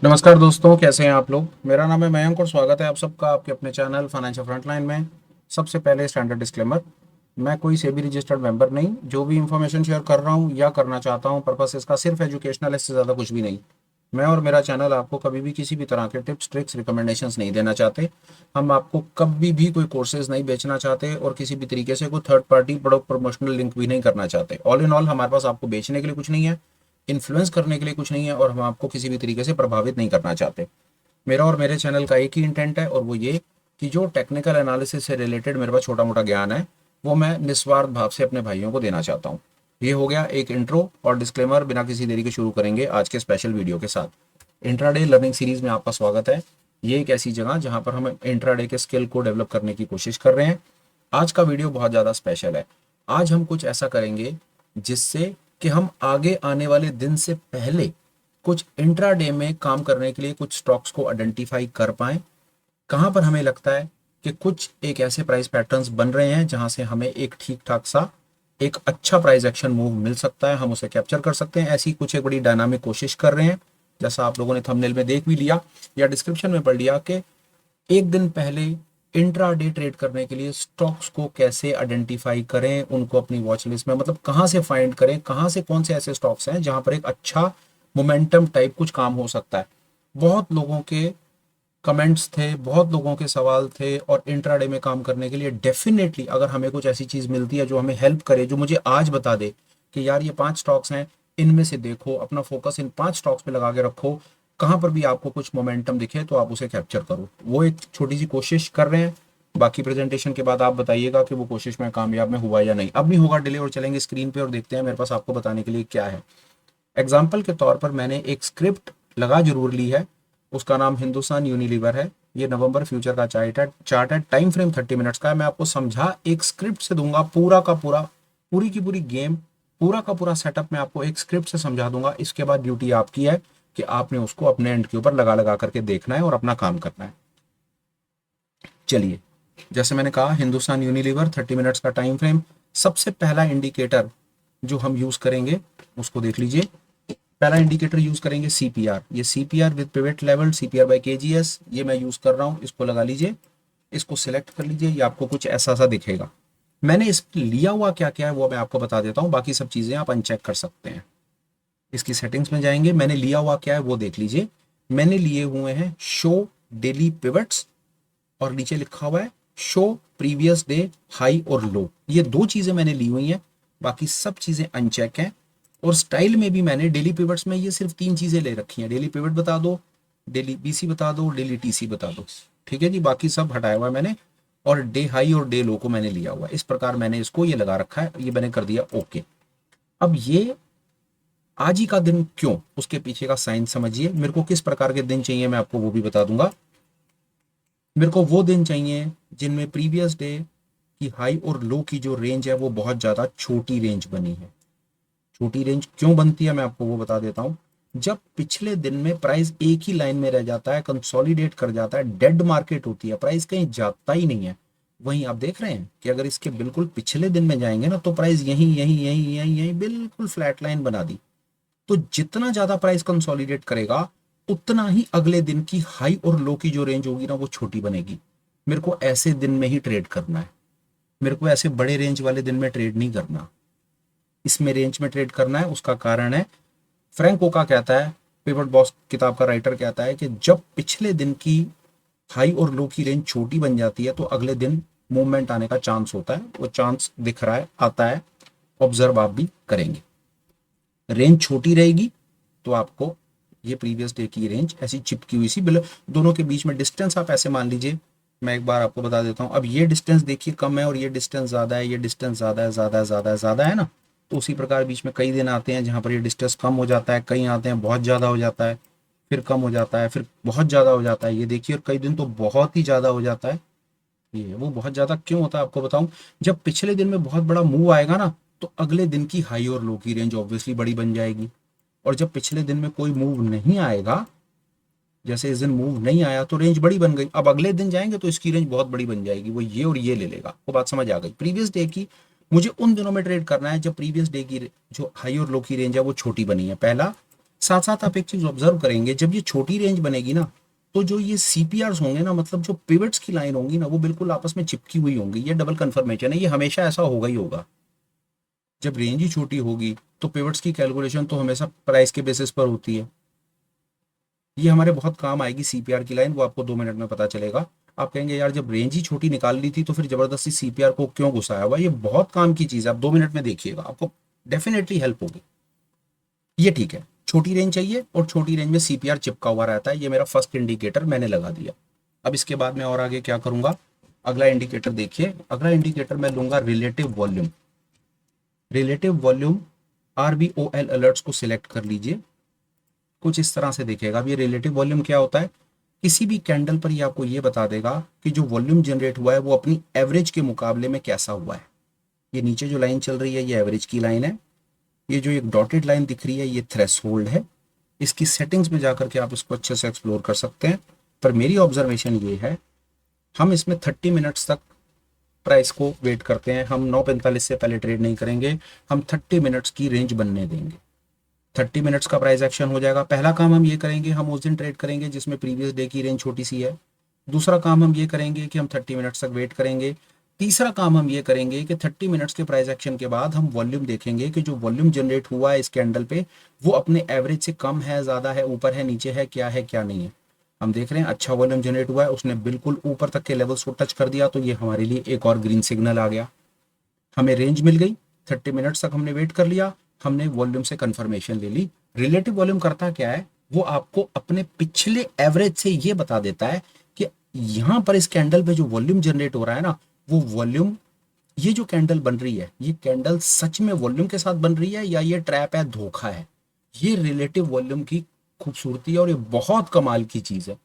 नमस्कार दोस्तों, कैसे हैं आप लोग। मेरा नाम है मयंक और स्वागत है आप सबका आपके अपने चैनल फाइनेंशियल फ्रंटलाइन में। सबसे पहले स्टैंडर्ड डिस्क्लेमर, मैं कोई सेबी रजिस्टर्ड मेंबर नहीं। जो भी इंफॉर्मेशन शेयर कर रहा हूं या करना चाहता हूं, पर्पस इसका सिर्फ एजुकेशनल है, इससे ज़्यादा कुछ भी नहीं। मैं और मेरा चैनल आपको कभी भी किसी भी तरह के टिप्स ट्रिक्स रिकमेंडेशंस नहीं देना चाहते। हम आपको कभी भी कोई कोर्सेज नहीं बेचना चाहते और किसी भी तरीके से कोई third party product promotional link भी नहीं करना चाहते। ऑल इन ऑल हमारे पास आपको बेचने के लिए कुछ नहीं है, इन्फ्लुएंस करने के लिए कुछ नहीं है, और हम आपको किसी भी तरीके से प्रभावित नहीं करना चाहते। मेरा और मेरे चैनल का एक ही इंटेंट है, और वो ये कि जो टेक्निकल एनालिसिस से रिलेटेड मेरे पास छोटा मोटा ज्ञान है, वो मैं निस्वार्थ भाव से अपने भाइयों को देना चाहता हूँ। ये हो गया एक इंट्रो और डिस्क्लेमर। बिना किसी देरी के शुरू करेंगे आज के स्पेशल वीडियो के साथ। इंट्राडे लर्निंग सीरीज में आपका स्वागत है। ये एक ऐसी जगह जहाँ पर हम इंट्राडे के स्किल को डेवलप करने की कोशिश कर रहे हैं। आज का वीडियो बहुत ज़्यादा स्पेशल है। आज हम कुछ ऐसा करेंगे जिससे कि हम आगे आने वाले दिन से पहले कुछ इंट्राडे में काम करने के लिए कुछ स्टॉक्स को आइडेंटिफाई कर पाएं। कहां पर हमें लगता है कि कुछ एक ऐसे प्राइस पैटर्न्स बन रहे हैं जहां से हमें एक ठीक ठाक सा एक अच्छा प्राइस एक्शन मूव मिल सकता है, हम उसे कैप्चर कर सकते हैं। ऐसी कुछ एक बड़ी डायनामिक कोशिश कर रहे हैं, जैसा आप लोगों ने थंबनेल में देख भी लिया या डिस्क्रिप्शन में पढ़ लिया कि एक दिन पहले इंट्राडे ट्रेड करने के लिए स्टॉक्स को कैसे आइडेंटिफाई करें, उनको अपनी वॉच लिस्ट में मतलब कहां से फाइंड करें, कहां से कौन से ऐसे स्टॉक्स हैं जहां पर एक अच्छा मोमेंटम टाइप कुछ काम हो सकता है। बहुत लोगों के कमेंट्स थे, बहुत लोगों के सवाल थे, और इंट्राडे में काम करने के लिए डेफिनेटली अगर हमें कुछ ऐसी चीज मिलती है जो हमें हेल्प करे, जो मुझे आज बता दे कि यार ये 5 स्टॉक्स हैं, इनमें से देखो, अपना फोकस इन 5 स्टॉक्स पे लगा के रखो, कहां पर भी आपको कुछ मोमेंटम दिखे तो आप उसे कैप्चर करो, वो एक छोटी सी कोशिश कर रहे हैं। बाकी प्रेजेंटेशन के बाद आप बताइएगा कि वो कोशिश में कामयाब में हुआ या नहीं। अब नहीं होगा डिले, और चलेंगे स्क्रीन पे और देखते हैं मेरे पास आपको बताने के लिए क्या है। एग्जाम्पल के तौर पर मैंने एक स्क्रिप्ट लगा जरूर ली है, उसका नाम हिंदुस्तान यूनिलीवर है। ये नवंबर फ्यूचर का चार्ट है, टाइम फ्रेम 30 मिनट्स का है। मैं आपको समझा एक स्क्रिप्ट से दूंगा, पूरा का पूरा, पूरी की पूरी गेम, पूरा का पूरा सेटअप मैं आपको एक स्क्रिप्ट से समझा दूंगा। इसके बाद ड्यूटी आपकी है कि आपने उसको अपने एंड के ऊपर लगा लगा करके देखना है और अपना काम करना है। चलिए, जैसे मैंने कहा, हिंदुस्तान यूनिलीवर 30 मिनट्स का टाइम फ्रेम। सबसे पहला इंडिकेटर जो हम यूज करेंगे उसको देख लीजिए। पहला इंडिकेटर यूज करेंगे सीपीआर। ये CPR with pivot level, CPR by KGS, ये मैं यूज कर रहा हूं। इसको लगा लीजिए, इसको सिलेक्ट कर लीजिए। ये आपको कुछ ऐसा सा दिखेगा। मैंने इस लिया हुआ क्या क्या है वो मैं आपको बता देता हूं, बाकी सब चीजें आप अनचेक कर सकते हैं। इसकी सेटिंग्स में जाएंगे, मैंने लिया हुआ क्या है वो देख लीजिए। मैंने लिए हुए हैं शो डेली पिवट्स, और नीचे लिखा हुआ है शो प्रीवियस डे हाई और लो। ये दो चीजें मैंने ली हुई हैं, बाकी सब चीजें अनचेक हैं। और स्टाइल में भी मैंने डेली पिवट्स में ये सिर्फ 3 चीजें ले रखी हैं। डेली पिवट बता दो, डेली बीसी बता दो, डेली टीसी बता दो। ठीक है जी, बाकी सब हटाया हुआ है मैंने, और डे हाई और डे लो को मैंने लिया हुआ है। इस प्रकार मैंने इसको ये लगा रखा है, ये मैंने कर दिया ओके। अब ये आज ही का दिन क्यों, उसके पीछे का साइंस समझिए। मेरे को किस प्रकार के दिन चाहिए मैं आपको वो भी बता दूंगा। मेरे को वो दिन चाहिए जिनमें प्रीवियस डे की हाई और लो की जो रेंज है वो बहुत ज्यादा छोटी रेंज बनी है। छोटी रेंज क्यों बनती है मैं आपको वो बता देता हूं। जब पिछले दिन में प्राइस एक ही लाइन में रह जाता है, कंसोलिडेट कर जाता है, डेड मार्केट होती है, प्राइस कहीं जाता ही नहीं है। वहीं आप देख रहे हैं कि अगर इसके बिल्कुल पिछले दिन में जाएंगे ना, तो प्राइस यहीं यहीं यहीं यहीं यहीं बिल्कुल फ्लैट लाइन बना दी। तो जितना ज्यादा प्राइस कंसोलिडेट करेगा, उतना ही अगले दिन की हाई और लो की जो रेंज होगी ना वो छोटी बनेगी। मेरे को ऐसे दिन में ही ट्रेड करना है, मेरे को ऐसे बड़े रेंज वाले दिन में ट्रेड नहीं करना, इसमें रेंज में ट्रेड करना है। उसका कारण है, फ्रैंक ओका कहता है, पिवट बॉस किताब का राइटर कहता है कि जब पिछले दिन की हाई और लो की रेंज छोटी बन जाती है तो अगले दिन मूवमेंट आने का चांस होता है। वो चांस दिख रहा है, आता है, ऑब्जर्व आप भी करेंगे। रेंज छोटी रहेगी तो आपको ये प्रीवियस डे की रेंज ऐसी चिपकी हुई सी, दोनों के बीच में डिस्टेंस आप ऐसे मान लीजिए। मैं एक बार आपको बता देता हूं। अब ये डिस्टेंस देखिए कम है और ये डिस्टेंस ज्यादा है, ये डिस्टेंस ज्यादा है, ज्यादा है, ज्यादा है, ज्यादा है ना। तो उसी प्रकार बीच में कई दिन आते हैं जहां पर ये डिस्टेंस कम हो जाता है, कई आते हैं बहुत ज्यादा हो जाता है, फिर कम हो जाता है, फिर बहुत ज्यादा हो जाता है, ये देखिए। और कई दिन तो बहुत ही ज्यादा हो जाता है। ये वो बहुत ज्यादा क्यों होता है आपको बताऊं। जब पिछले दिन में बहुत बड़ा मूव आएगा ना, तो अगले दिन की हाई और लो की रेंज ऑब्वियसली बड़ी बन जाएगी। और जब पिछले दिन में कोई मूव नहीं आएगा, जैसे इस दिन मूव नहीं आया, तो रेंज बड़ी बन गई। अब अगले दिन जाएंगे तो इसकी रेंज बहुत बड़ी बन जाएगी, वो ये और ये ले लेगा। वो बात समझ आ गई। प्रीवियस डे की मुझे उन दिनों में ट्रेड करना है जब प्रीवियस डे की जो हाई और लो की रेंज है वो छोटी बनी है, पहला। साथ साथ आप एक चीज ऑब्जर्व करेंगे, जब ये छोटी रेंज बनेगी ना, तो जो ये सीपीआर होंगे ना, मतलब जो पिवट्स की लाइन होंगी ना, वो बिल्कुल आपस में चिपकी हुई होंगी। ये डबल कंफर्मेशन है, ये हमेशा ऐसा होगा ही होगा। जब रेंज ही छोटी होगी तो पिवट्स की कैलकुलेशन तो हमेशा प्राइस के बेसिस पर होती है। ये हमारे बहुत काम आएगी सीपीआर की लाइन, वो आपको 2 मिनट में पता चलेगा। आप कहेंगे यार जब रेंज ही छोटी निकाल ली थी तो फिर जबरदस्ती सीपीआर को क्यों घुसाया हुआ। ये बहुत काम की चीज है, आप 2 मिनट में देखिएगा, आपको डेफिनेटली हेल्प होगी। ये ठीक है, छोटी रेंज चाहिए और छोटी रेंज में सीपीआर चिपका हुआ रहता है। ये मेरा फर्स्ट इंडिकेटर मैंने लगा दिया। अब इसके बाद मैं और आगे क्या करूंगा, अगला इंडिकेटर देखिए। अगला इंडिकेटर मैं लूंगा relative volume. Relative volume RVOL alerts को सिलेक्ट कर लीजिए। कुछ इस तरह से दिखेगा। अब ये रिलेटिव वॉल्यूम क्या होता है, किसी भी कैंडल पर ये आपको ये बता देगा कि जो वॉल्यूम जनरेट हुआ है वो अपनी एवरेज के मुकाबले में कैसा हुआ है। ये नीचे जो लाइन चल रही है ये एवरेज की लाइन है। ये जो एक डॉटेड लाइन दिख रही है ये थ्रेशोल्ड है। इसकी सेटिंग्स में जाकर के आप इसको अच्छे से एक्सप्लोर कर सकते हैं। पर मेरी ऑब्जर्वेशन ये है, हम इसमें 30 मिनट्स तक प्राइस को वेट करते हैं। हम 9:45 से पहले ट्रेड नहीं करेंगे, हम 30 मिनट्स की रेंज बनने देंगे। 30 मिनट्स का प्राइस एक्शन हो जाएगा। पहला काम हम ये करेंगे, हम उस दिन ट्रेड करेंगे जिसमें प्रीवियस डे की रेंज छोटी सी है। दूसरा काम हम ये करेंगे कि हम 30 मिनट्स तक वेट करेंगे। तीसरा काम हम ये करेंगे कि 30 मिनट्स के प्राइस एक्शन के बाद हम वॉल्यूम देखेंगे कि जो वॉल्यूम जनरेट हुआ है इस कैंडल पे वो अपने एवरेज से कम है, ज्यादा है, ऊपर है, नीचे है, क्या नहीं है। हम देख रहे हैं अच्छा वॉल्यूम जनरेट हुआ है, उसने बिल्कुल ऊपर तक के लेवल्स को टच कर दिया, तो ये हमारे लिए एक और ग्रीन सिग्नल आ गया। हमें रेंज मिल गई। 30 मिनट्स तक हमने वेट कर लिया, हमने वॉल्यूम से कंफर्मेशन ले ली। रिलेटिव वॉल्यूम करता क्या है, वो आपको अपने पिछले एवरेज से ये बता देता है कि यहां पर इस कैंडल पे जो वॉल्यूम जनरेट हो रहा है ना, वो वॉल्यूम, ये जो कैंडल बन रही है ये कैंडल सच में वॉल्यूम के साथ बन रही है या ये ट्रैप है, धोखा है। ये रिलेटिव वॉल्यूम की खूबसूरती है और ये बहुत कमाल की चीज है।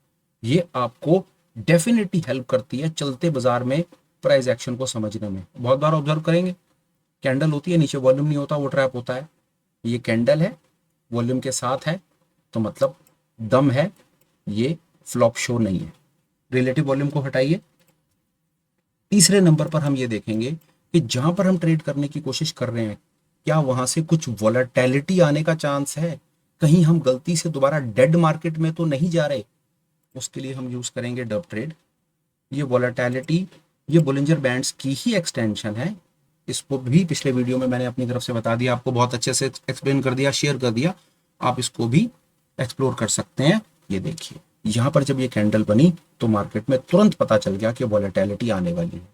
ये आपको डेफिनेटली हेल्प करती है चलते बाजार में प्राइस एक्शन को समझने में। बहुत बार ऑब्जर्व करेंगे, कैंडल होती है नीचे वॉल्यूम नहीं होता, वो ट्रैप होता है। ये कैंडल है, वॉल्यूम के साथ है, तो मतलब दम है, ये फ्लॉप शो नहीं है। रिलेटिव वॉल्यूम को हटाइए। तीसरे नंबर पर हम ये देखेंगे कि जहां पर हम ट्रेड करने की कोशिश कर रहे हैं क्या वहां से कुछ वॉलेटिलिटी आने का चांस है, कहीं हम गलती से दोबारा डेड मार्केट में तो नहीं जा रहे। उसके लिए हम यूज करेंगे डब ट्रेड। ये वॉलेटिलिटी ये बोलिंजर बैंड्स की ही एक्सटेंशन है। इसको भी पिछले वीडियो में मैंने अपनी तरफ से बता दिया, आपको बहुत अच्छे से एक्सप्लेन कर दिया, शेयर कर दिया। आप इसको भी एक्सप्लोर कर सकते हैं। ये देखिए यहाँ पर जब ये कैंडल बनी तो मार्केट में तुरंत पता चल गया कि वॉलेटिलिटी आने वाली है।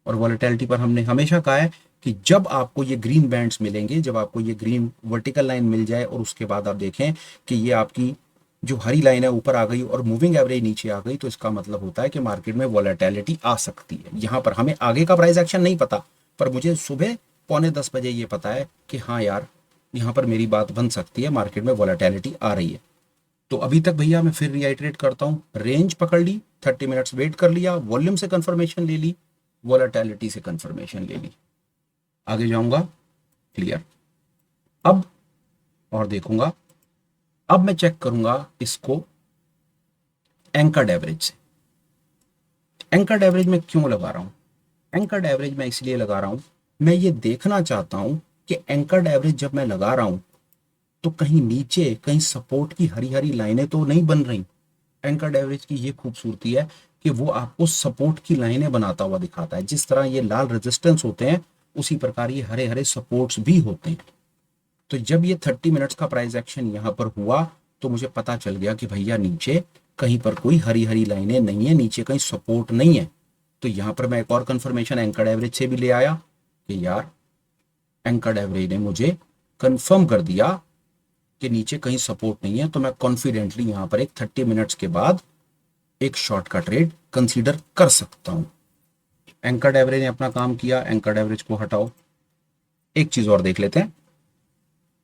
और वॉलेटिलिटी पर हमने हमेशा कहा है कि जब आपको ये ग्रीन बैंड्स मिलेंगे, जब आपको ये ग्रीन वर्टिकल लाइन मिल जाए और उसके बाद आप देखें कि ये आपकी जो हरी लाइन है ऊपर आ गई और मूविंग एवरेज नीचे आ गई, तो इसका मतलब होता है कि मार्केट में वॉलेटिलिटी आ सकती है। यहाँ पर हमें आगे का प्राइस एक्शन नहीं पता, पर मुझे सुबह 9:45 ये पता है कि हाँ यार यहाँ पर मेरी बात बन सकती है, मार्केट में वॉलेटिलिटी आ रही है। तो अभी तक भैया मैं फिर रिआइटरेट करता हूँ, रेंज पकड़ ली, 30 मिनट्स वेट कर लिया, वॉल्यूम से कंफर्मेशन ले ली, वॉलेटिलिटी से कंफर्मेशन ले ली, आगे जाऊंगा। क्लियर। अब और देखूंगा, अब मैं चेक करूंगा इसको एंकर्ड एवरेज से। एंकर्ड एवरेज में क्यों लगा रहा हूं, एंकर्ड एवरेज मैं इसलिए लगा रहा हूं, मैं ये देखना चाहता हूं कि एंकर्ड एवरेज जब मैं लगा रहा हूं तो कहीं नीचे कहीं सपोर्ट की हरी हरी लाइनें तो नहीं बन रही। एंकर्ड एवरेज की ये खूबसूरती है कि वो आपको सपोर्ट की लाइनें बनाता हुआ दिखाता है। जिस तरह ये लाल रेजिस्टेंस होते हैं उसी प्रकार ये हरे हरे सपोर्ट्स भी होते हैं। तो जब ये 30 मिनट्स का प्राइस एक्शन यहां पर हुआ तो मुझे पता चल गया कि भैया नीचे कहीं पर कोई हरी हरी लाइनें नहीं है, नीचे कहीं सपोर्ट नहीं है। तो यहां पर मैं एक और कंफर्मेशन एंकर्ड एवरेज से भी ले आया कि यार एंकर्ड एवरेज ने मुझे कंफर्म कर दिया कि नीचे कहीं सपोर्ट नहीं है। तो मैं कॉन्फिडेंटली यहां पर एक 30 मिनट्स के बाद एक शॉर्ट का ट्रेड कंसीडर कर सकता हूं। एंकर्ड एवरेज ने अपना काम किया, एंकर्ड एवरेज को हटाओ। एक चीज और देख लेते हैं,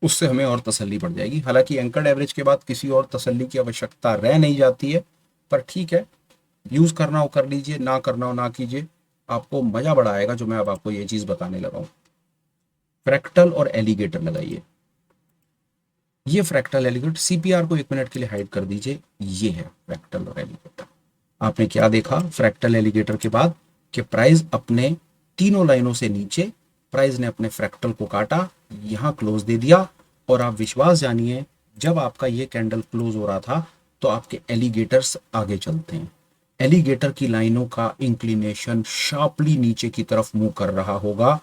उससे हमें और तसल्ली पड़ जाएगी। हालांकि एंकर्ड एवरेज के बाद किसी और तसल्ली की आवश्यकता रह नहीं जाती है, पर ठीक है, यूज करना हो कर लीजिए, ना करना हो ना कीजिए। आपको मजा बड़ा आएगा जो मैं अब आपको ये चीज बताने लगा हूं। फ्रैक्टल और एलिगेटर लगाइए। ये फ्रैक्टल एलिगेटर, सीपीआर को 1 मिनट के लिए हाइड कर दीजिए। ये है फ्रैक्टल और एलिगेटर। आपने क्या देखा फ्रैक्टल एलिगेटर के बाद कि प्राइस अपने तीनों लाइनों से नीचे, प्राइस ने अपने फ्रैक्टल को काटा, यहां क्लोज दे दिया और आप विश्वास जानिए जब आपका ये कैंडल क्लोज हो रहा था तो आपके एलिगेटर्स आगे चलते हैं, एलिगेटर की लाइनों का इंक्लिनेशन शार्पली नीचे की तरफ मूव कर रहा होगा।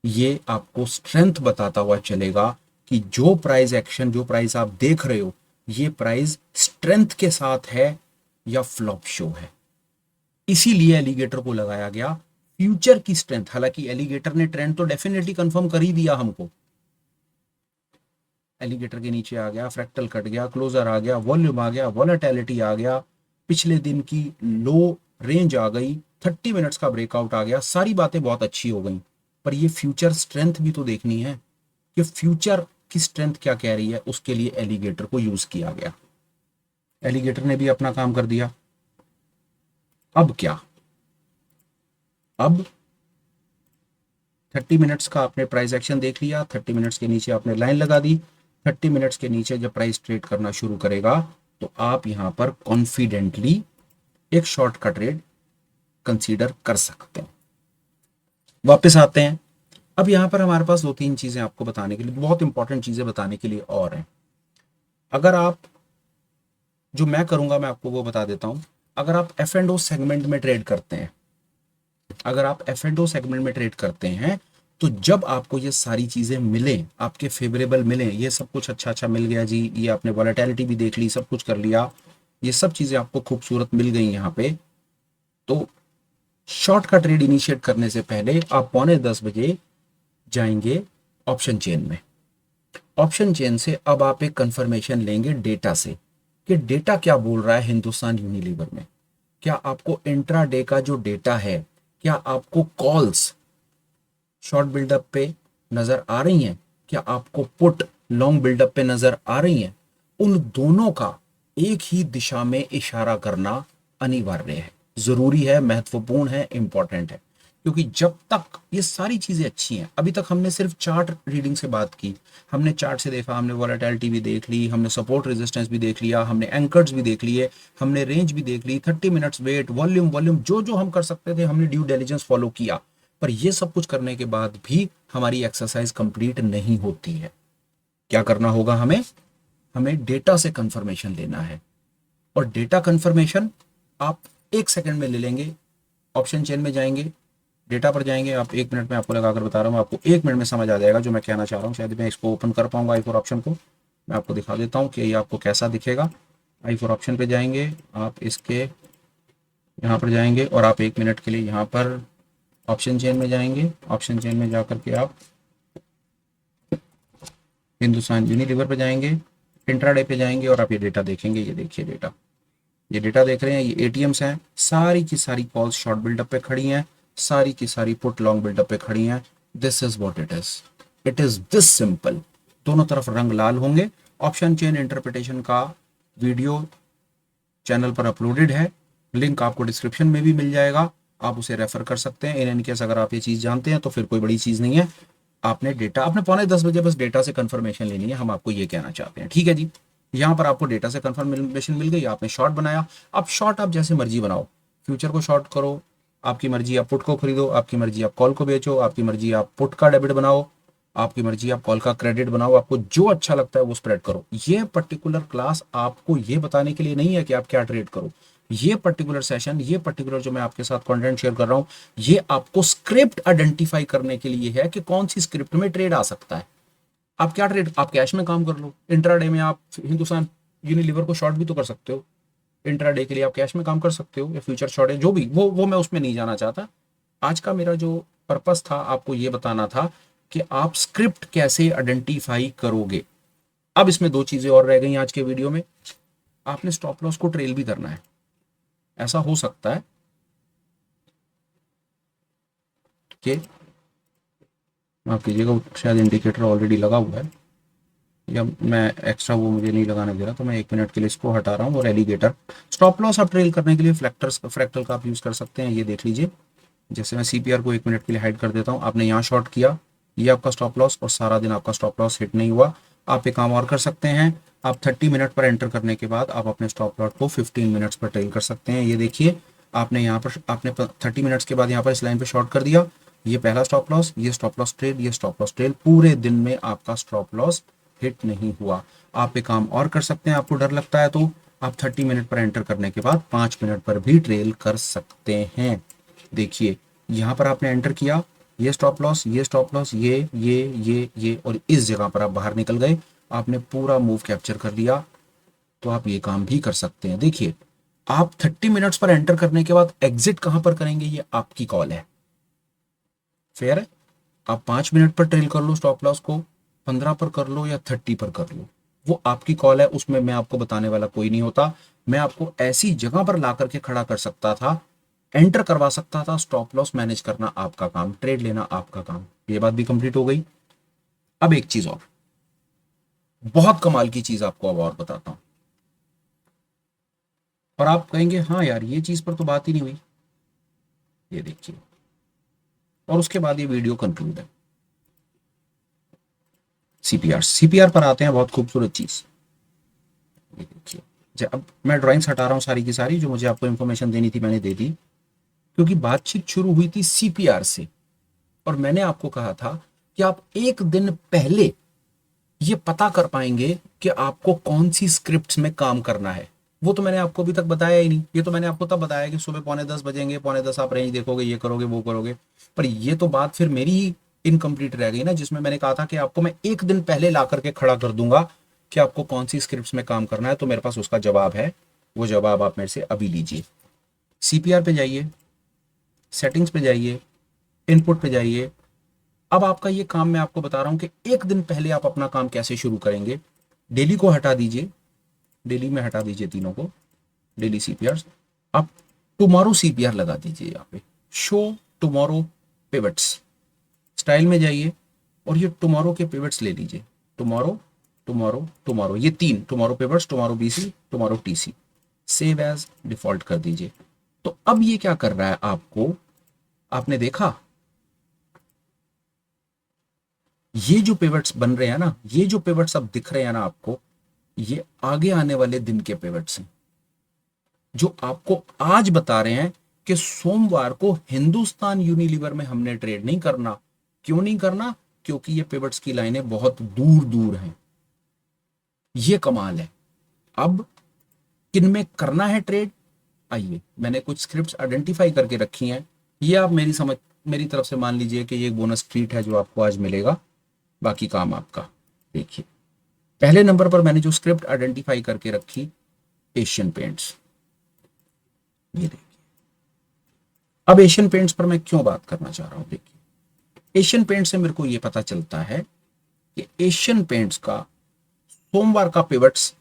ये आपको स्ट्रेंथ बताता हुआ चलेगा कि जो प्राइस एक्शन, जो प्राइस आप देख रहे हो, ये प्राइस स्ट्रेंथ के साथ है या फ्लॉप शो है। इसीलिए एलिगेटर को लगाया गया फ्यूचर की स्ट्रेंथ। हालांकि एलिगेटर ने ट्रेंड तो डेफिनेटली कंफर्म कर ही दिया हमको, एलिगेटर के नीचे आ गया, फ्रैक्टल कट गया, क्लोजर आ गया, वॉल्यूम आ गया, वॉलेटिलिटी आ गया, पिछले दिन की लो रेंज आ गई, 30 मिनट्स का ब्रेकआउट आ गया, सारी बातें बहुत अच्छी हो गई। पर ये फ्यूचर स्ट्रेंथ भी तो देखनी है कि फ्यूचर की स्ट्रेंथ क्या कह रही है, उसके लिए एलिगेटर को यूज किया गया। एलिगेटर ने भी अपना काम कर दिया। अब क्या, अब 30 मिनट्स का आपने प्राइस एक्शन देख लिया, 30 मिनट्स के नीचे आपने लाइन लगा दी, 30 मिनट्स के नीचे जब प्राइस ट्रेड करना शुरू करेगा तो आप यहां पर कॉन्फिडेंटली एक शॉर्ट का ट्रेड कंसीडर कर सकते हैं। वापस आते हैं। अब यहां पर हमारे पास दो तीन चीजें आपको बताने के लिए, बहुत इंपॉर्टेंट चीजें बताने के लिए और हैं। अगर आप, जो मैं करूंगा मैं आपको वो बता देता हूं। अगर आप एफ एंड ओ सेगमेंट में ट्रेड करते हैं, अगर आप एफ एंड ओ सेगमेंट में ट्रेड करते हैं, तो जब आपको ये सारी चीजें मिले, आपके फेवरेबल मिले, ये सब कुछ अच्छा अच्छा मिल गया जी, ये आपने वॉलेटिलिटी भी देख ली, सब कुछ कर लिया, ये सब चीजें आपको खूबसूरत मिल गई यहाँ पे, तो शॉर्ट का ट्रेड इनिशिएट करने से पहले आप 9:45 जाएंगे ऑप्शन चेन में। ऑप्शन चेन से अब आप एक कंफर्मेशन लेंगे डेटा से कि डेटा क्या बोल रहा है हिंदुस्तान यूनिलीवर में। क्या आपको इंट्रा डे का जो डेटा है, क्या आपको कॉल्स शॉर्ट बिल्डअप पे नजर आ रही हैं, क्या आपको पुट लॉन्ग बिल्डअप पे नजर आ रही हैं? उन दोनों का एक ही दिशा में इशारा करना अनिवार्य है, जरूरी है, महत्वपूर्ण है, इंपॉर्टेंट है। क्योंकि जब तक ये सारी चीजें अच्छी हैं, अभी तक हमने सिर्फ चार्ट रीडिंग से बात की, हमने चार्ट से देखा, हमने वॉलेटिलिटी भी देख ली, हमने सपोर्ट रेजिस्टेंस भी देख लिया, हमने एंकर्स भी देख लिए, हमने रेंज भी देख ली, 30 मिनट्स वेट, वॉल्यूम वॉल्यूम जो जो हम कर सकते थे हमने ड्यू डिलिजेंस फॉलो किया। पर ये सब कुछ करने के बाद भी हमारी एक्सरसाइज कंप्लीट नहीं होती है। क्या करना होगा हमें? हमें डेटा से कंफर्मेशन लेना है। और डेटा कंफर्मेशन आप 1 सेकंड में ले लेंगे। ऑप्शन चेन में जाएंगे, डेटा पर जाएंगे, आप 1 मिनट में आपको लगाकर बता रहा हूँ, आपको 1 मिनट में समझ आ जाएगा जो मैं कहना चाह रहा हूँ। शायद मैं इसको ओपन कर पाऊंगा आई फोर ऑप्शन को, मैं आपको दिखा देता हूँ कि ये आपको कैसा दिखेगा। आई फोर ऑप्शन पे जाएंगे, आप इसके यहाँ पर जाएंगे और आप 1 मिनट के लिए यहाँ पर ऑप्शन चेन में जाएंगे। ऑप्शन चेन में जाकर के आप हिंदुस्तान यूनिलीवर पे जाएंगे, इंट्राडे पे जाएंगे और आप ये डेटा देखेंगे। ये देखिए डेटा, ये डेटा देख रहे हैं, ये एटीएम्स हैं, सारी की सारी कॉल्स शॉर्ट बिल्डअप पे खड़ी हैं, सारी की सारी पुट लॉन्ग बिल्डअप पे खड़ी हैं। This is what it is, it is this simple. दोनों तरफ रंग लाल होंगे। ऑप्शन चेन इंटरप्रिटेशन का वीडियो चैनल पर अपलोडेड है, लिंक आपको डिस्क्रिप्शन में भी मिल जाएगा, आप उसे रेफर कर सकते हैं। इन एनी केस अगर आप ये चीज़ जानते हैं तो फिर कोई बड़ी चीज़ नहीं है। आपने डेटा, आपने 9:45 बस डेटा से कंफर्मेशन लेनी है, हम आपको ये कहना चाहते हैं, ठीक है जी। यहाँ पर आपको डेटा से कंफर्मेशन मिल गई, आपने शॉर्ट बनाया। अब शॉर्ट आप जैसे मर्जी बनाओ, फ्यूचर को शॉर्ट करो, आपकी मर्जी आप पुट को खरीदो, आपकी मर्जी आप कॉल को बेचो, आपकी मर्जी आप पुट का डेबिट बनाओ, आपकी मर्जी आप कॉल का क्रेडिट बनाओ, आपको जो अच्छा लगता है वो स्प्रेड करो। ये पर्टिकुलर क्लास आपको ये बताने के लिए नहीं है कि आप क्या ट्रेड करो। ये पर्टिकुलर सेशन, ये पर्टिकुलर जो मैं आपके साथ कंटेंट शेयर कर रहा हूं, ये आपको स्क्रिप्ट आइडेंटिफाई करने के लिए है कि कौन सी स्क्रिप्ट में ट्रेड आ सकता है। आप क्या ट्रेड, आप कैश में काम कर लो, इंट्राडे में आप हिंदुस्तान यूनिलीवर को शॉर्ट भी तो कर सकते हो, इंट्राडे के लिए आप कैश में काम कर सकते हो, या फ्यूचर शॉर्ट है जो भी, वो मैं उसमें नहीं जाना चाहता। आज का मेरा जो पर्पस था आपको ये बताना था कि आप स्क्रिप्ट कैसे आइडेंटिफाई करोगे। अब इसमें दो चीजें और रह गई आज के वीडियो में। आपने स्टॉप लॉस को ट्रेल भी करना है। ऐसा हो सकता है कि माफ कीजिएगा, शायद इंडिकेटर ऑलरेडी लगा हुआ है, या मैं एक्स्ट्रा वो मुझे नहीं लगाने दे रहा, तो मैं 1 मिनट के लिए इसको हटा रहा हूँ। और एलिगेटर स्टॉप लॉस आप ट्रेल करने के लिए फ्रैक्टल का आप यूज कर सकते हैं। ये देख लीजिए, जैसे मैं सीपीआर को 1 मिनट के लिए हाइड कर देता हूँ, आपने यहाँ शॉर्ट किया, ये आपका स्टॉप लॉस, और सारा दिन आपका स्टॉप लॉस हिट नहीं हुआ। आप एक काम और कर सकते हैं, आप 30 मिनट पर एंटर करने के बाद आप अपने स्टॉप लॉस को 15 मिनट्स पर ट्रेल कर सकते हैं। ये देखिए, आपने यहाँ पर, आपने 30 मिनट्स के बाद यहाँ पर इस लाइन पे शॉर्ट कर दिया, ये पहला स्टॉप लॉस, ये स्टॉप लॉस ट्रेल, ये स्टॉप लॉस ट्रेल, पूरे दिन में आपका स्टॉप लॉस हिट नहीं हुआ। आप एक काम और कर सकते हैं, आपको डर लगता है तो आप 30 मिनट पर एंटर करने के बाद 5 मिनट पर भी ट्रेल कर सकते हैं। देखिए यहाँ पर आपने एंटर किया, ये स्टॉप लॉस, ये स्टॉप लॉस, ये और इस जगह पर आप बाहर निकल गए, आपने पूरा मूव कैप्चर कर लिया। तो आप ये काम भी कर सकते हैं। देखिए आप 30 मिनट्स पर एंटर करने के बाद एग्जिट कहां पर करेंगे ये आपकी कॉल है। फेयर है, आप 5 मिनट पर ट्रेल कर लो स्टॉप लॉस को, 15 पर कर लो या 30 पर कर लो, वो आपकी कॉल है। उसमें मैं आपको बताने वाला कोई नहीं होता। मैं आपको ऐसी जगह पर ला करके खड़ा कर सकता था, एंटर करवा सकता था। स्टॉप लॉस मैनेज करना आपका काम, ट्रेड लेना आपका काम। ये बात भी कंप्लीट हो गई। अब एक चीज और, बहुत कमाल की चीज आपको अब और बताता हूं, और आप कहेंगे हाँ यार ये चीज पर तो बात ही नहीं हुई। ये देखिए, और उसके बाद ये वीडियो कंक्लूड है। सीपीआर, सीपीआर पर आते हैं, बहुत खूबसूरत चीज। ये देखिए, अब मैं ड्राइंग्स हटा रहा हूं सारी की सारी, जो मुझे आपको इंफॉर्मेशन देनी थी मैंने दे दी, क्योंकि बातचीत शुरू हुई थी सीपीआर से। और मैंने आपको कहा था कि आप एक दिन पहले ये पता कर पाएंगे कि आपको कौन सी स्क्रिप्ट्स में काम करना है। वो तो मैंने आपको अभी तक बताया ही नहीं। ये तो मैंने आपको तब बताया कि सुबह 9:45 बजेंगे, 9:45 आप रेंज देखोगे, ये करोगे वो करोगे। पर ये तो बात फिर मेरी ही इनकम्प्लीट रह गई ना, जिसमें मैंने कहा था कि आपको मैं एक दिन पहले ला करके खड़ा कर दूंगा कि आपको कौन सी स्क्रिप्ट्स में काम करना है। तो मेरे पास उसका जवाब है, वो जवाब आप मेरे से अभी लीजिए। सीपीआर पे जाइए, सेटिंग्स पे जाइए, इनपुट पे जाइए। अब आपका ये काम मैं आपको बता रहा हूं कि एक दिन पहले आप अपना काम कैसे शुरू करेंगे। डेली को हटा दीजिए, डेली में हटा दीजिए तीनों को, डेली सीपीआर। आप टुमारो सीपीआर लगा दीजिए यहाँ पे, शो टुमारो पिवट्स। स्टाइल में जाइए और ये टुमारो के पिवट्स ले लीजिए। टुमारो टुमारो टुमारो, ये तीन tomorrow pivots, tomorrow BC, tomorrow TC, save as default कर दीजिए। तो अब ये क्या कर रहा है आपको, आपने देखा ये जो पिवट्स बन रहे हैं ना, ये जो पिवट्स अब दिख रहे हैं ना आपको, ये आगे आने वाले दिन के पिवट्स हैं, जो आपको आज बता रहे हैं कि सोमवार को हिंदुस्तान यूनिलीवर में हमने ट्रेड नहीं करना। क्यों नहीं करना? क्योंकि ये पिवट्स की लाइनें बहुत दूर दूर हैं। ये कमाल है। अब किन में करना है ट्रेड, आइए मैंने कुछ स्क्रिप्ट्स आइडेंटिफाई करके रखी हैं। ये आप मेरी तरफ से मान लीजिए कि ये एक बोनस ट्रीट है जो आपको आज मिलेगा, बाकी काम आपका। देखिए पहले नंबर पर मैंने जो स्क्रिप्ट आइडेंटिफाई करके रखी, एशियन पेंट्स। ये देखिए, अब एशियन पेंट्स पर मैं क्यों बात करना चाह रहा हूं। देखिए एशियन पेंट्स से मेरे को यह पता चलता है कि एशियन पेंट्स का सोमवार का पिवट्स,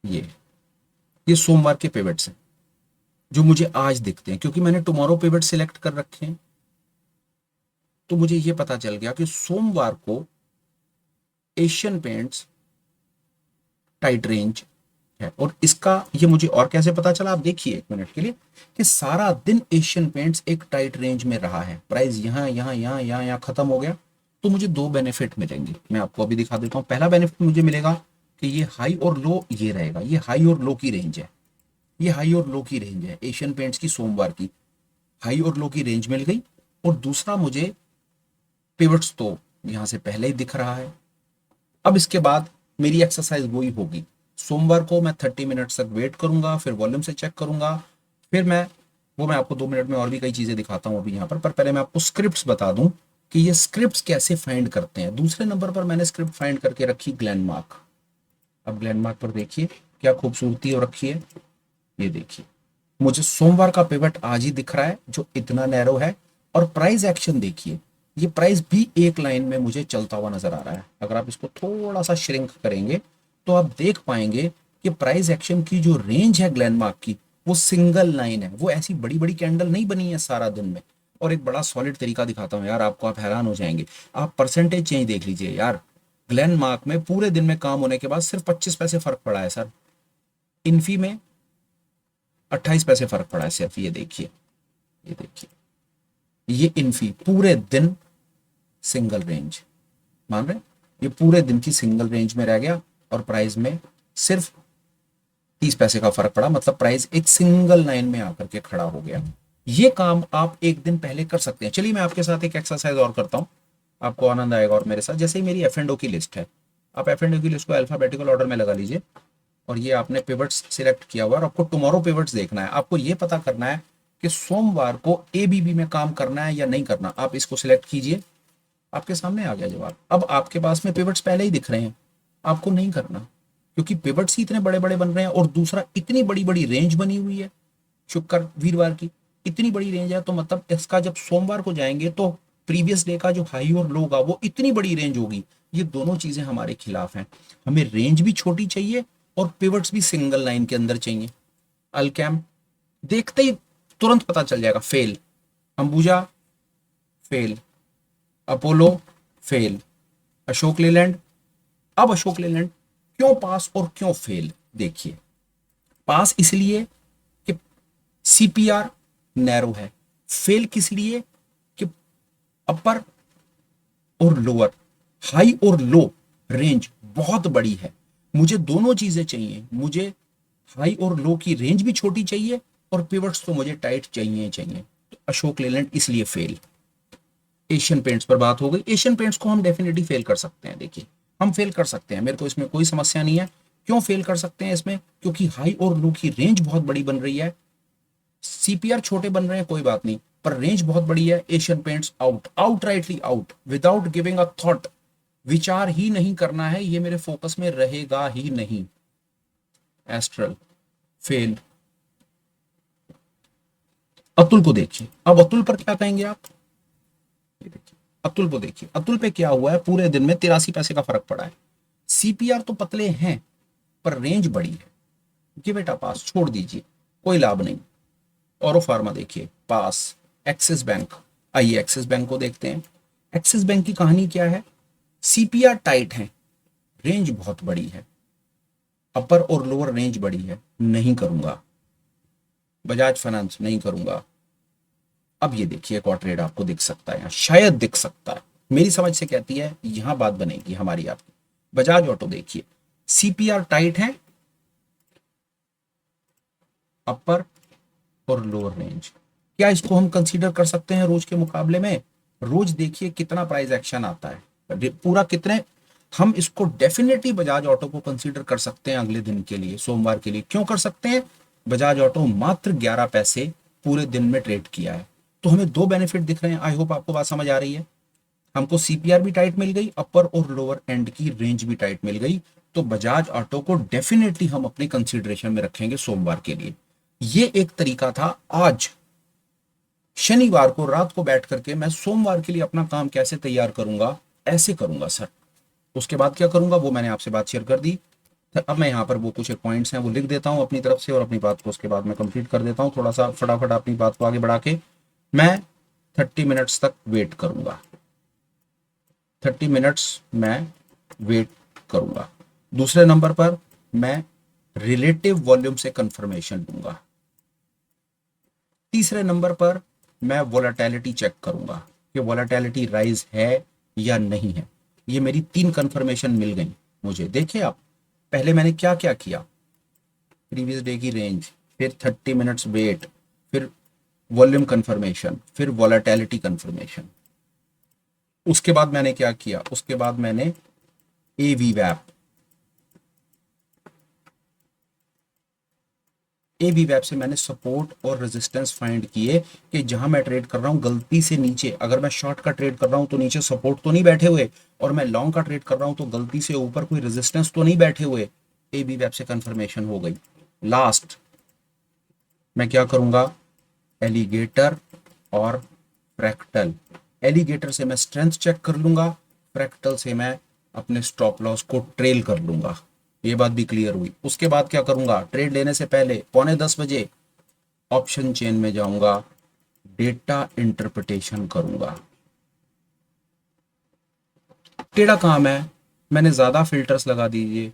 ये सोमवार के पिवट्स हैं जो मुझे आज दिखते हैं, क्योंकि मैंने टुमारो पिवट सिलेक्ट कर रखे हैं। तो मुझे यह पता चल गया कि सोमवार को एशियन पेंट्स टाइट रेंज है। और इसका ये मुझे और कैसे पता चला, आप देखिए एक मिनट के लिए, कि सारा दिन एशियन पेंट्स एक टाइट रेंज में रहा है। प्राइस यहां यहां यहां यहां यहां खत्म हो गया। तो मुझे दो बेनिफिट मिलेंगे, मैं आपको अभी दिखा देता हूं। पहला बेनिफिट मुझे मिलेगा कि ये हाई और लो ये रहेगा, ये हाई और लो की रेंज है, ये हाई और लो की रेंज है एशियन पेंट्स की। सोमवार की हाई और लो की रेंज मिल गई। और दूसरा, मुझे पिवट्स तो यहां से पहले ही दिख रहा है। अब इसके बाद मेरी एक्सरसाइज वही होगी। सोमवार को मैं 30 मिनट तक वेट करूंगा, फिर वॉल्यूम से चेक करूंगा, फिर मैं आपको 2 मिनट में और भी कई चीजें दिखाता हूं अभी यहाँ पर पहले मैं आपको स्क्रिप्ट्स बता दूं कि ये स्क्रिप्ट्स कैसे फाइंड करते हैं। दूसरे नंबर पर मैंने स्क्रिप्ट फाइंड करके रखी ग्लैंडमार्क। अब ग्लैंडमार्क पर देखिए क्या खूबसूरती हो रखी है। ये देखिए, मुझे सोमवार का पिवट आज ही दिख रहा है जो इतना नैरो है। और प्राइस एक्शन देखिए, ये प्राइस भी एक लाइन में मुझे चलता हुआ नजर आ रहा है। अगर आप इसको थोड़ा सा श्रिंक करेंगे तो आप देख पाएंगे कि प्राइस एक्शन की जो रेंज है ग्लैंडमार्क की, वो सिंगल लाइन है। वो ऐसी बड़ी बड़ी कैंडल नहीं बनी है सारा दिन में। और एक बड़ा सॉलिड तरीका दिखाता हूं यार आपको, आप हैरान हो जाएंगे। आप परसेंटेज चेंज देख लीजिए यार, ग्लैंडमार्क में पूरे दिन में काम होने के बाद सिर्फ 25 पैसे फर्क पड़ा है सर। इन्फी में 28 पैसे फर्क पड़ा है सिर्फ। ये देखिए, ये देखिए, ये इन्फी पूरे दिन सिंगल रेंज, मान रहे, ये पूरे दिन की सिंगल रेंज में रह गया और प्राइस में सिर्फ 30 पैसे का फर्क पड़ा। मतलब प्राइस एक सिंगल लाइन में आकर के खड़ा हो गया। ये काम आप एक दिन पहले कर सकते हैं। चलिए मैं आपके साथ एक एक्सरसाइज और करता हूं, आपको आनंद आएगा और मेरे साथ। जैसे ही मेरी F&O की लिस्ट है, आप एफ एंड के लिए इसको अल्फाबेटिकल ऑर्डर में लगा लीजिए, और ये आपने पिवट्स सिलेक्ट किया हुआ, और आपको टुमारो पिवट्स देखना है। आपको ये पता करना है कि सोमवार को एबीबी में काम करना है या नहीं करना। आप इसको सिलेक्ट कीजिए, आपके सामने आ गया जवाब। अब आपके पास में पिवट्स पहले ही दिख रहे हैं, आपको नहीं करना, क्योंकि पिवट्स ही इतने बड़े बड़े बन रहे हैं, और दूसरा इतनी बड़ी बड़ी रेंज बनी हुई है शुक्र वीरवार की, इतनी बड़ी रेंज है, तो मतलब इसका जब सोमवार को जाएंगे तो प्रीवियस डे का जो हाई और लो होगा वो इतनी बड़ी रेंज होगी। ये दोनों चीजें हमारे खिलाफ हैं। हमें रेंज भी छोटी चाहिए और पिवट्स भी सिंगल लाइन के अंदर चाहिए। अल्केम देखते ही तुरंत पता चल जाएगा, fail. Ambuja fail, Apollo fail, Ashok Leyland. अब अशोक लेलैंड क्यों पास और क्यों फेल, देखिए। पास इसलिए कि सीपीआर नैरो है, फेल किस लिए कि अपर और लोअर, हाई और लो रेंज बहुत बड़ी है। मुझे दोनों चीजें चाहिए, मुझे हाई और लो की रेंज भी छोटी चाहिए और पिवट्स तो मुझे टाइट चाहिए चाहिए। तो अशोक लेलैंड इसलिए फेल। एशियन पेंट्स पर बात हो गई। एशियन पेंट्स को हम डेफिनेटली फेल कर सकते हैं। देखिए हम फेल कर सकते हैं, मेरे को इसमें कोई समस्या नहीं है। क्यों फेल कर सकते हैं इसमें, क्योंकि हाई और लो की रेंज बहुत बड़ी बन रही है। सीपीआर छोटे बन रहे हैं कोई बात नहीं, पर रेंज बहुत बड़ी है। Asian paints out, outrightly out, without giving a thought, विचार ही नहीं करना है, ये मेरे फोकस में रहेगा ही नहीं। Astral fail. अतुल को देखिए, अब अतुल पर क्या कहेंगे आप, ये देखिए अतुल को देखिए। अतुल पे क्या हुआ है, पूरे दिन में 83 पैसे का फर्क पड़ा है। सीपीआर तो पतले हैं पर रेंज बड़ी है, कि बेटा पास, छोड़ दीजिए, कोई लाभ नहीं। औरो फार्मा देखिए पास। एक्सिस बैंक, आइए एक्सिस बैंक को देखते हैं। एक्सिस बैंक की कहानी क्या है, सीपीआर टाइट है, रेंज बहुत बड़ी है, अपर और लोअर रेंज बड़ी है, नहीं करूंगा। बजाज फाइनेंस नहीं करूंगा। अब ये देखिए एक और ट्रेड आपको दिख सकता है, शायद दिख सकता है, मेरी समझ से कहती है यहां बात बनेगी हमारी आपकी। बजाज ऑटो देखिए, सीपीआर टाइट है, अपर और लोअर रेंज। क्या इसको हम कंसीडर कर सकते हैं रोज के मुकाबले में? रोज देखिए कितना प्राइस एक्शन आता है, पूरा कितने। हम इसको डेफिनेटली बजाज ऑटो को कंसीडर कर सकते हैं अगले दिन के लिए, सोमवार के लिए। क्यों कर सकते हैं? बजाज ऑटो मात्र 11 पैसे पूरे दिन में ट्रेड किया है, तो हमें दो बेनिफिट दिख रहे हैं। आई होप आपको बात समझ आ रही है। हमको सीपीआर भी टाइट मिल गई, अपर और लोअर एंड की रेंज भी टाइट मिल गई, तो बजाज ऑटो को डेफिनेटली हम अपने कंसीडरेशन में रखेंगे सोमवार के लिए। ये एक तरीका था। आज शनिवार को रात को बैठ करके मैं सोमवार के लिए अपना काम कैसे तैयार करूंगा, ऐसे करूंगा सर। उसके बाद क्या करूंगा वो मैंने आपसे बात शेयर कर दी। तो अब मैं यहाँ पर वो कुछ एक पॉइंट्स हैं वो लिख देता हूँ अपनी तरफ से, और अपनी बात को उसके बाद मैं कंप्लीट कर देता हूँ। थोड़ा सा फटाफट अपनी बात को आगे बढ़ा के मैं 30 मिनट्स तक वेट करूंगा। 30 मिनट्स मैं वेट करूंगा। दूसरे नंबर पर मैं रिलेटिव वॉल्यूम से कंफर्मेशन दूंगा। तीसरे नंबर पर मैं वोलेटिलिटी चेक करूंगा कि वोलेटिलिटी राइज है या नहीं है। ये मेरी 3 कंफर्मेशन मिल गई मुझे। देखिए आप, पहले मैंने क्या क्या किया, प्रीवियस डे की रेंज, फिर 30 मिनट्स वेट, फिर वॉल्यूम कंफर्मेशन, फिर वोलेटिलिटी कंफर्मेशन। उसके बाद मैंने क्या किया, उसके बाद मैंने एवीवैप से मैंने सपोर्ट और रेजिस्टेंस फाइंड किए कि जहां मैं ट्रेड कर रहा हूं गलती से नीचे, अगर मैं शॉर्ट का ट्रेड कर रहा हूं तो नीचे सपोर्ट तो नहीं बैठे हुए, और मैं लॉन्ग का ट्रेड कर रहा हूं तो गलती से ऊपर कोई रेजिस्टेंस तो नहीं बैठे हुए। एवीवैप से कंफर्मेशन हो गई। लास्ट मैं क्या करूंगा, एलिगेटर और फ्रैक्टल। एलिगेटर से मैं स्ट्रेंथ चेक कर लूंगा, फ्रैक्टल से मैं अपने स्टॉप लॉस को ट्रेल कर लूंगा। ये बात भी क्लियर हुई। उसके बाद क्या करूंगा, ट्रेड लेने से पहले 9:45 ऑप्शन चेन में जाऊंगा, डेटा इंटरप्रिटेशन करूंगा। टेढ़ा काम है, मैंने ज्यादा फिल्टर्स लगा दीजिए,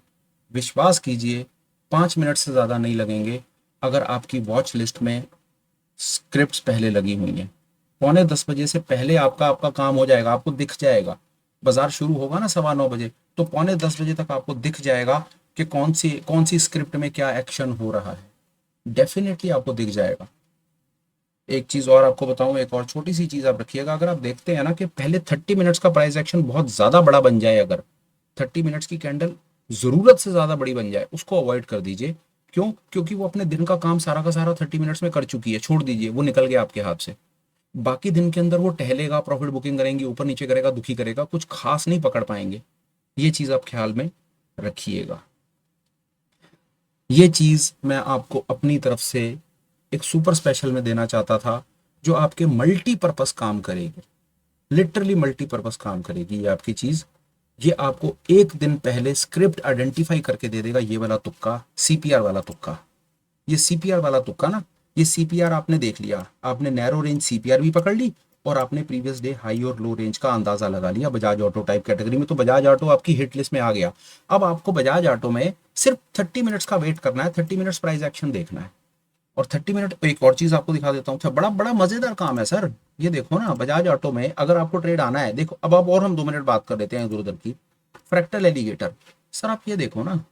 विश्वास कीजिए 5 मिनट से ज्यादा नहीं लगेंगे अगर आपकी वॉच लिस्ट में स्क्रिप्ट्स पहले लगी हुई हैं। 9:45 बजे से पहले आपका काम हो जाएगा, आपको दिख जाएगा। बाजार शुरू होगा ना 9:15 बजे, तो 9:45 बजे तक आपको दिख जाएगा कि कौन सी स्क्रिप्ट में क्या एक्शन हो रहा है। डेफिनेटली आपको दिख जाएगा। एक चीज और आपको बताऊं, एक और छोटी सी चीज आप रखिएगा। अगर आप देखते हैं ना कि पहले 30 मिनट्स का प्राइस एक्शन बहुत ज्यादा बड़ा बन जाए, अगर 30 मिनट्स की कैंडल जरूरत से ज्यादा बड़ी बन जाए उसको अवॉइड कर दीजिए। क्यों? क्योंकि वो अपने दिन का काम सारा का सारा 30 मिनट्स में कर चुकी है, छोड़ दीजिए, वो निकल गया आपके हाथ से। बाकी दिन के अंदर वो टहलेगा, प्रॉफिट बुकिंग करेंगी, ऊपर नीचे करेगा, दुखी करेगा, कुछ खास नहीं पकड़ पाएंगे। ये चीज आप ख्याल में रखिएगा। ये चीज मैं आपको अपनी तरफ से एक सुपर स्पेशल में देना चाहता था, जो आपके मल्टीपर्पस काम करेगी, लिटरली मल्टीपर्पस काम करेगी ये आपकी चीज। ये आपको एक दिन पहले स्क्रिप्ट आइडेंटिफाई करके दे देगा। ये वाला तुक्का, सीपीआर वाला तुक्का, ये सीपीआर वाला तुक्का ना, ये सीपीआर आपने देख लिया, आपने नैरो रेंज सीपीआर भी पकड़ ली और आपने प्रीवियस डे हाई और लो रेंज का अंदाजा लगा लिया बजाज ऑटो टाइप कैटेगरी में। तो बजाज ऑटो आपकी हिट लिस्ट में आ गया। अब आपको बजाज ऑटो में सिर्फ 30 मिनट्स का वेट करना है, 30 मिनट्स प्राइस एक्शन देखना है। और 30 मिनट, एक और चीज आपको दिखा देता हूँ, बड़ा बड़ा मजेदार काम है सर। ये देखो ना, बजाज ऑटो में अगर आपको ट्रेड आना है, देखो अब आप, और हम 2 मिनट बात कर लेते हैं इधर उधर की। फ्रैक्टल एलिगेटर, सर आप ये देखो ना,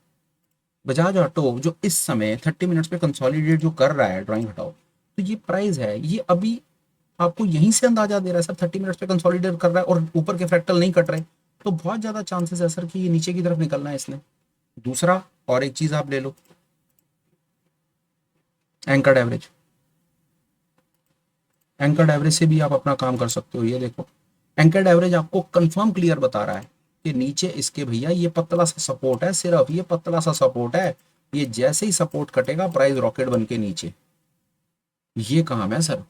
बजाज ऑटो जो इस समय 30 मिनट्स पे कंसोलिडेट जो कर रहा है, ड्राइंग हटाओ, तो ये प्राइस है, ये अभी आपको यहीं से अंदाजा दे रहा है सर 30 मिनट्स पे कंसोलिडेट कर रहा है और ऊपर के फ्रैक्टल नहीं कट रहे, तो बहुत ज्यादा चांसेस है सर कि ये नीचे की तरफ निकलना है इसने। दूसरा, और एक चीज आप ले लो, एंकर्ड एवरेज। एंकर्ड एवरेज से भी आप अपना काम कर सकते हो। ये देखो, एंकर्ड एवरेज आपको कंफर्म क्लियर बता रहा है कि नीचे इसके भैया ये पतला सा सपोर्ट है, सिर्फ ये पतला सा सपोर्ट है, ये जैसे ही सपोर्ट कटेगा प्राइस रॉकेट बन के नीचे। ये काम है सर।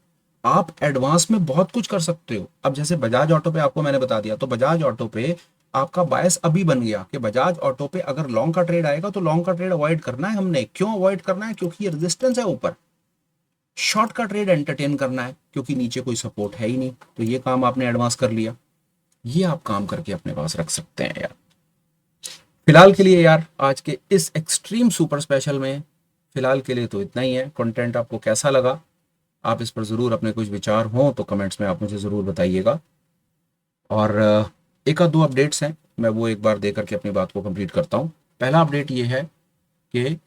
आप एडवांस में बहुत कुछ कर सकते हो। अब जैसे बजाज ऑटो पे आपको मैंने बता दिया, तो बजाज ऑटो पे आपका बायस अभी बन गया कि बजाज ऑटो पे अगर लॉन्ग का ट्रेड आएगा तो लॉन्ग का ट्रेड अवॉइड करना है हमने। क्यों अवॉइड करना है? क्योंकि ये रेजिस्टेंस है ऊपर। शॉर्ट का ट्रेड एंटरटेन करना है क्योंकि नीचे कोई सपोर्ट है ही नहीं। तो ये काम आपने एडवांस कर लिया, ये आप काम करके अपने पास रख सकते हैं यार। फिलहाल के लिए यार, आज के इस एक्सट्रीम सुपर स्पेशल में फिलहाल के लिए तो इतना ही है। कंटेंट आपको कैसा लगा, आप इस पर ज़रूर अपने कुछ विचार हों तो कमेंट्स में आप मुझे ज़रूर बताइएगा। और एक आध दो अपडेट्स हैं, मैं वो एक बार दे करके अपनी बात को कंप्लीट करता हूँ। पहला अपडेट ये है कि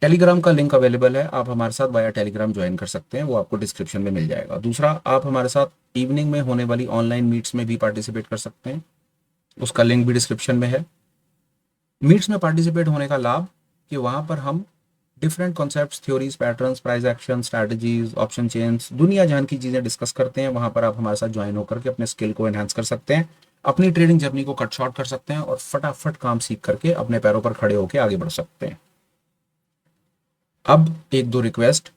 टेलीग्राम का लिंक अवेलेबल है, आप हमारे साथ वाया टेलीग्राम ज्वाइन कर सकते हैं, वो आपको डिस्क्रिप्शन में मिल जाएगा। दूसरा, आप हमारे साथ इवनिंग में होने वाली ऑनलाइन मीट्स में भी पार्टिसिपेट कर सकते हैं, उसका लिंक भी डिस्क्रिप्शन में है। मीट्स में पार्टिसिपेट होने का लाभ कि वहाँ पर हम different concepts, theories, patterns, price action, strategies, option chains, दुनिया जहान की चीज़ें डिस्कस करते हैं। वहाँ पर आप हमारे साथ ज्वाइन होकर के अपने स्किल को एनहांस कर सकते हैं, अपनी ट्रेडिंग जर्नी को कट शॉर्ट कर सकते हैं और फटाफट काम सीख करके अपने पैरों पर खड़े होकर आगे बढ़ सकते हैं। अब एक दो रिक्वेस्ट,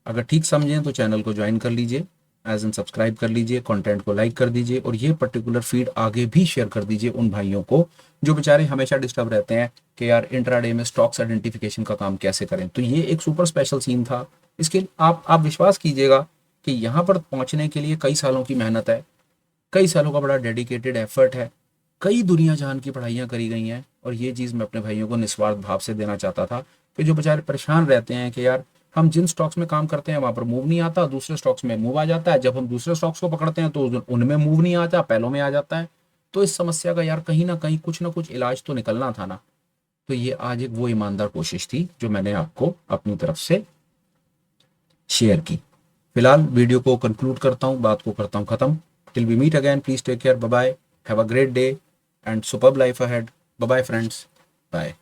अगर ठीक समझें तो चैनल को ज्वाइन कर लीजिए, एज एन सब्सक्राइब कर लीजिए, कंटेंट को लाइक कर दीजिए और ये पर्टिकुलर फीड आगे भी शेयर कर दीजिए उन भाइयों को जो बेचारे हमेशा डिस्टर्ब रहते हैं कि यार इंट्राडे में स्टॉक्स आइडेंटिफिकेशन का काम कैसे करें। तो ये एक सुपर स्पेशल सीन था। इसके आप विश्वास कीजिएगा कि यहाँ पर पहुंचने के लिए कई सालों की मेहनत है, कई सालों का बड़ा डेडिकेटेड एफर्ट है, कई दुनिया जहान की पढ़ाइयाँ करी गई हैं। और ये चीज़ मैं अपने भाइयों को निस्वार्थ भाव से देना चाहता था कि जो बेचारे परेशान रहते हैं कि यार हम जिन स्टॉक्स में काम करते हैं वहां पर मूव नहीं आता, दूसरे स्टॉक्स में मूव आ जाता है, जब हम दूसरे स्टॉक्स को पकड़ते हैं तो उनमें मूव नहीं आता, पहलों में आ जाता है। तो इस समस्या का यार कहीं ना कहीं कुछ ना कुछ इलाज तो निकलना था ना। तो ये आज एक वो ईमानदार कोशिश थी जो मैंने आपको अपनी तरफ से शेयर की। फिलहाल वीडियो को कंक्लूड करता हूँ, बात को करता हूँ खत्म। Till we meet again, please take care, bye bye, have a great day and superb life ahead. Bye bye friends, bye.